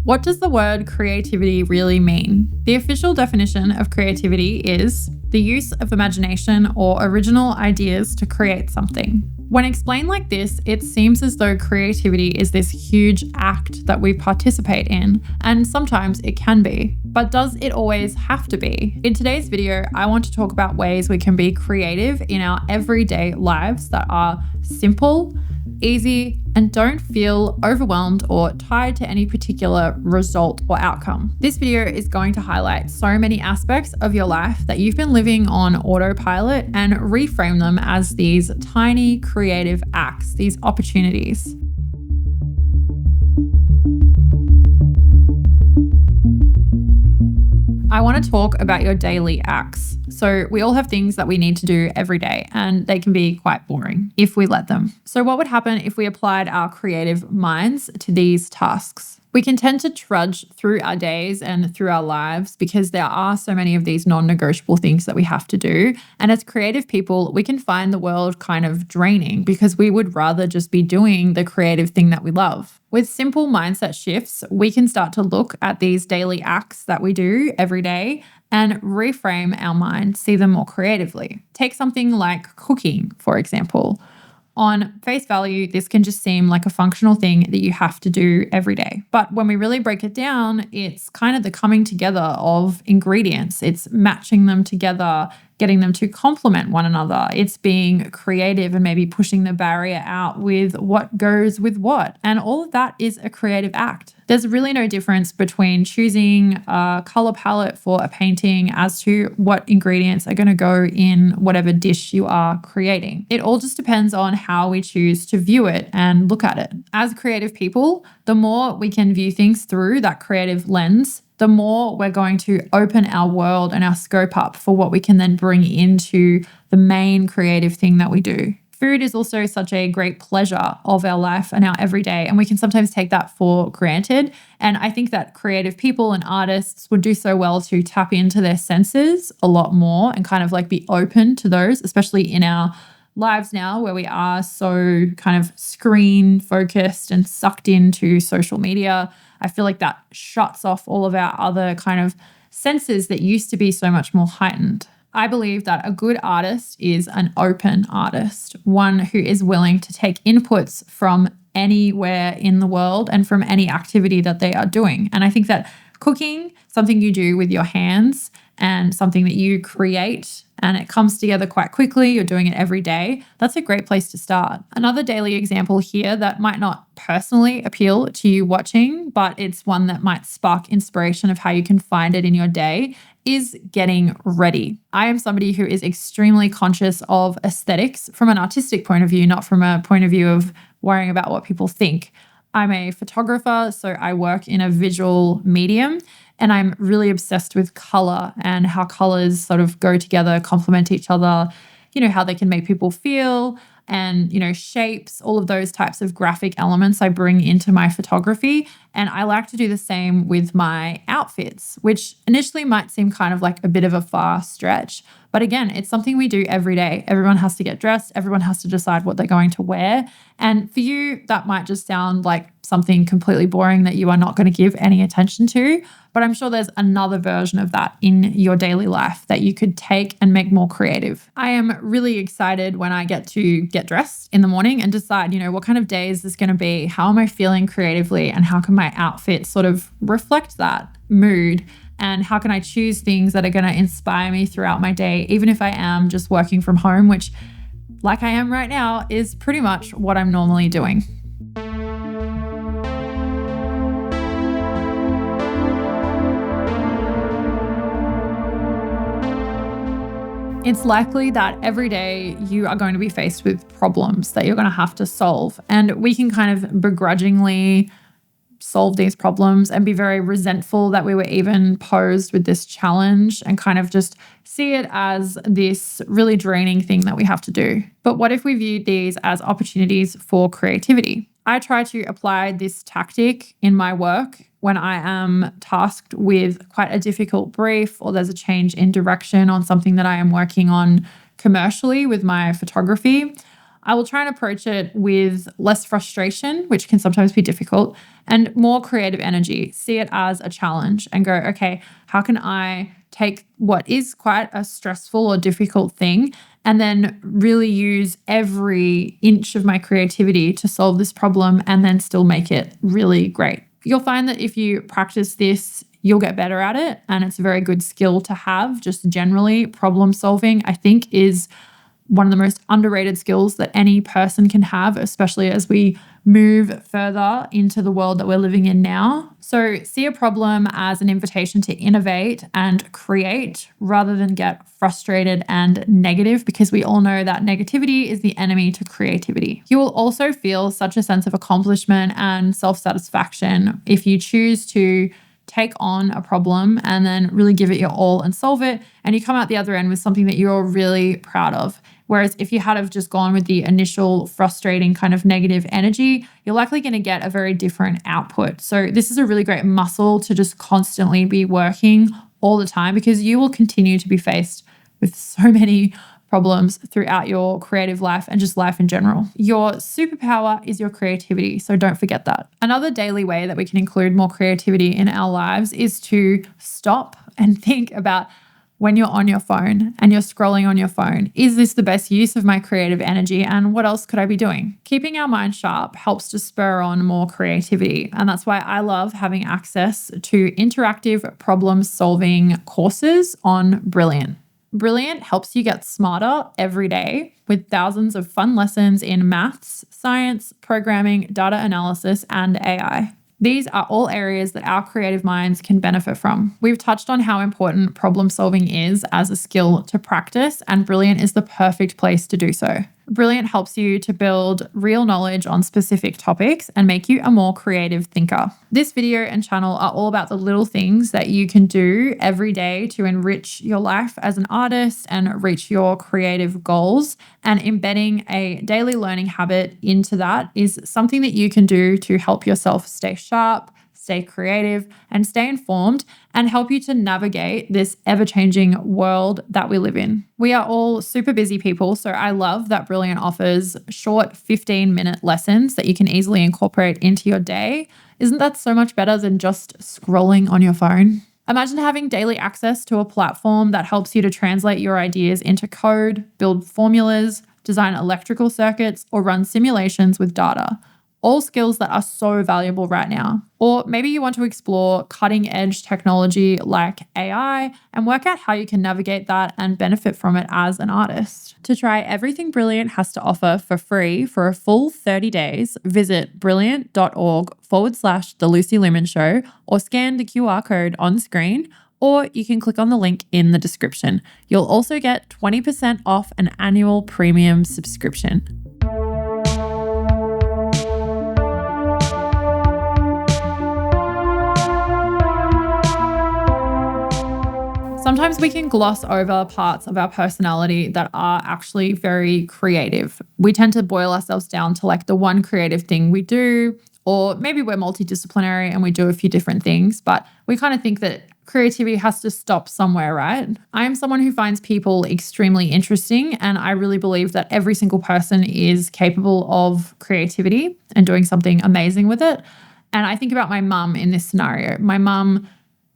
What does the word creativity really mean? The official definition of creativity is the use of imagination or original ideas to create something. When explained like this, it seems as though creativity is this huge act that we participate in, and sometimes it can be. But does it always have to be? In today's video, I want to talk about ways we can be creative in our everyday lives that are simple, easy, and don't feel overwhelmed or tied to any particular result or outcome. This video is going to highlight so many aspects of your life that you've been living on autopilot and reframe them as these tiny creative acts, these opportunities. I want to talk about your daily acts. So we all have things that we need to do every day, and they can be quite boring if we let them. So what would happen if we applied our creative minds to these tasks? We can tend to trudge through our days and through our lives because there are so many of these non-negotiable things that we have to do. And as creative people, we can find the world kind of draining because we would rather just be doing the creative thing that we love. With simple mindset shifts, we can start to look at these daily acts that we do every day and reframe our mind, see them more creatively. Take something like cooking, for example. On face value, this can just seem like a functional thing that you have to do every day. But when we really break it down, it's kind of the coming together of ingredients. It's matching them together, getting them to complement one another. It's being creative and maybe pushing the barrier out with what goes with what. And all of that is a creative act. There's really no difference between choosing a color palette for a painting as to what ingredients are going to go in whatever dish you are creating. It all just depends on how we choose to view it and look at it. As creative people, the more we can view things through that creative lens, the more we're going to open our world and our scope up for what we can then bring into the main creative thing that we do. Food is also such a great pleasure of our life and our everyday, and we can sometimes take that for granted. And I think that creative people and artists would do so well to tap into their senses a lot more and kind of like be open to those, especially in our lives now where we are so kind of screen focused and sucked into social media. I feel like that shuts off all of our other kind of senses that used to be so much more heightened. I believe that a good artist is an open artist, one who is willing to take inputs from anywhere in the world and from any activity that they are doing. And I think that cooking, something you do with your hands and something that you create and it comes together quite quickly, you're doing it every day, that's a great place to start. Another daily example here that might not personally appeal to you watching, but it's one that might spark inspiration of how you can find it in your day is getting ready. I am somebody who is extremely conscious of aesthetics from an artistic point of view, not from a point of view of worrying about what people think. I'm a photographer, so I work in a visual medium. And I'm really obsessed with color and how colors sort of go together, complement each other, how they can make people feel and, shapes, all of those types of graphic elements I bring into my photography. And I like to do the same with my outfits, which initially might seem kind of like a bit of a far stretch. But again, it's something we do every day. Everyone has to get dressed. Everyone has to decide what they're going to wear. And for you, that might just sound like something completely boring that you are not going to give any attention to. But I'm sure there's another version of that in your daily life that you could take and make more creative. I am really excited when I get to get dressed in the morning and decide, what kind of day is this going to be? How am I feeling creatively? And how can my outfit sort of reflect that mood? And how can I choose things that are going to inspire me throughout my day, even if I am just working from home, which, like I am right now, is pretty much what I'm normally doing. It's likely that every day you are going to be faced with problems that you're going to have to solve. And we can kind of begrudgingly solve these problems and be very resentful that we were even posed with this challenge and kind of just see it as this really draining thing that we have to do. But what if we viewed these as opportunities for creativity? I try to apply this tactic in my work when I am tasked with quite a difficult brief or there's a change in direction on something that I am working on commercially with my photography. I will try and approach it with less frustration, which can sometimes be difficult, and more creative energy. See it as a challenge and go, okay, how can I take what is quite a stressful or difficult thing and then really use every inch of my creativity to solve this problem and then still make it really great. You'll find that if you practice this, you'll get better at it. And it's a very good skill to have. Just generally, problem solving, I think, is one of the most underrated skills that any person can have, especially as we move further into the world that we're living in now. So see a problem as an invitation to innovate and create rather than get frustrated and negative, because we all know that negativity is the enemy to creativity. You will also feel such a sense of accomplishment and self-satisfaction if you choose to take on a problem and then really give it your all and solve it, and you come out the other end with something that you're really proud of. Whereas if you had have just gone with the initial frustrating kind of negative energy, you're likely going to get a very different output. So this is a really great muscle to just constantly be working all the time, because you will continue to be faced with so many problems throughout your creative life and just life in general. Your superpower is your creativity, so don't forget that. Another daily way that we can include more creativity in our lives is to stop and think about when you're on your phone and you're scrolling on your phone. Is this the best use of my creative energy, and what else could I be doing? Keeping our mind sharp helps to spur on more creativity, and that's why I love having access to interactive problem-solving courses on Brilliant. Brilliant helps you get smarter every day with thousands of fun lessons in maths, science, programming, data analysis, and AI. These are all areas that our creative minds can benefit from. We've touched on how important problem solving is as a skill to practice, and Brilliant is the perfect place to do so. Brilliant helps you to build real knowledge on specific topics and make you a more creative thinker. This video and channel are all about the little things that you can do every day to enrich your life as an artist and reach your creative goals. And embedding a daily learning habit into that is something that you can do to help yourself stay sharp, stay creative, and stay informed, and help you to navigate this ever-changing world that we live in. We are all super busy people, so I love that Brilliant offers short 15-minute lessons that you can easily incorporate into your day. Isn't that so much better than just scrolling on your phone? Imagine having daily access to a platform that helps you to translate your ideas into code, build formulas, design electrical circuits, or run simulations with data. All skills that are so valuable right now. Or maybe you want to explore cutting edge technology like AI and work out how you can navigate that and benefit from it as an artist. To try everything Brilliant has to offer for free for a full 30 days, visit brilliant.org/The Lucy Lumen Show, or scan the QR code on screen, or you can click on the link in the description. You'll also get 20% off an annual premium subscription. Sometimes we can gloss over parts of our personality that are actually very creative. We tend to boil ourselves down to like the one creative thing we do, or maybe we're multidisciplinary and we do a few different things, but we kind of think that creativity has to stop somewhere, right? I am someone who finds people extremely interesting, and I really believe that every single person is capable of creativity and doing something amazing with it. And I think about my mum in this scenario. My mum,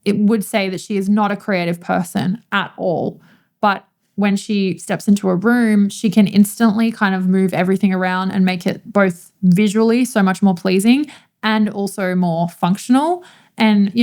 it would say that she is not a creative person at all. But when she steps into a room, she can instantly kind of move everything around and make it both visually so much more pleasing and also more functional. And,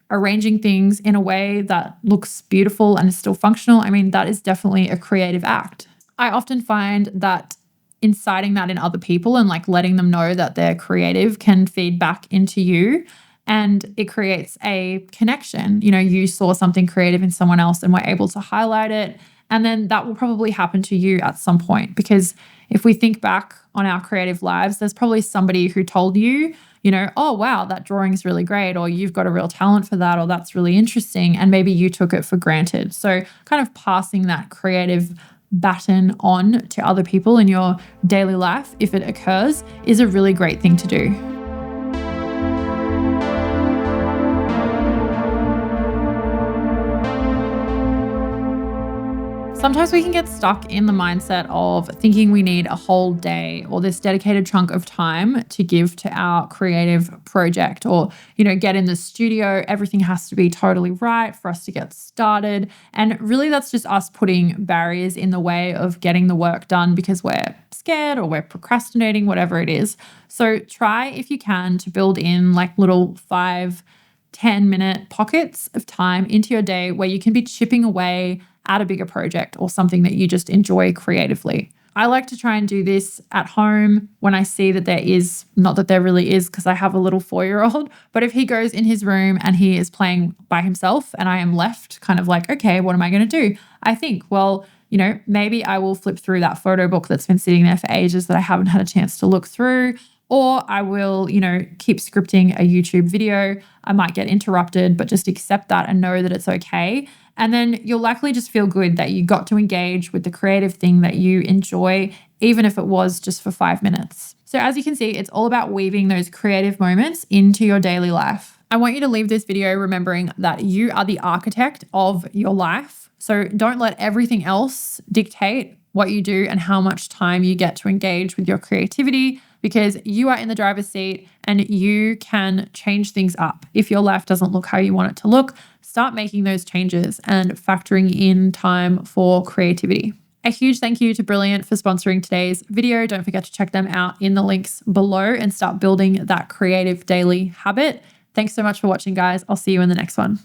arranging things in a way that looks beautiful and is still functional, I mean, that is definitely a creative act. I often find that inciting that in other people and like letting them know that they're creative can feed back into you. And it creates a connection. You saw something creative in someone else and were able to highlight it. And then that will probably happen to you at some point. Because if we think back on our creative lives, there's probably somebody who told you, oh, wow, that drawing is really great, or you've got a real talent for that, or that's really interesting. And maybe you took it for granted. So kind of passing that creative baton on to other people in your daily life, if it occurs, is a really great thing to do. Sometimes we can get stuck in the mindset of thinking we need a whole day or this dedicated chunk of time to give to our creative project or, get in the studio. Everything has to be totally right for us to get started. And really, that's just us putting barriers in the way of getting the work done because we're scared or we're procrastinating, whatever it is. So try, if you can, to build in like little 5-10 minute pockets of time into your day where you can be chipping away at a bigger project or something that you just enjoy creatively. I like to try and do this at home when I see that there is, not that there really is because I have a little 4-year-old, but if he goes in his room and he is playing by himself and I am left kind of like, okay, what am I going to do? I think, well, maybe I will flip through that photo book that's been sitting there for ages that I haven't had a chance to look through. Or I will, keep scripting a YouTube video. I might get interrupted, but just accept that and know that it's okay. And then you'll likely just feel good that you got to engage with the creative thing that you enjoy, even if it was just for 5 minutes. So as you can see, it's all about weaving those creative moments into your daily life. I want you to leave this video remembering that you are the architect of your life. So don't let everything else dictate what you do and how much time you get to engage with your creativity, because you are in the driver's seat and you can change things up. If your life doesn't look how you want it to look, start making those changes and factoring in time for creativity. A huge thank you to Brilliant for sponsoring today's video. Don't forget to check them out in the links below and start building that creative daily habit. Thanks so much for watching, guys. I'll see you in the next one.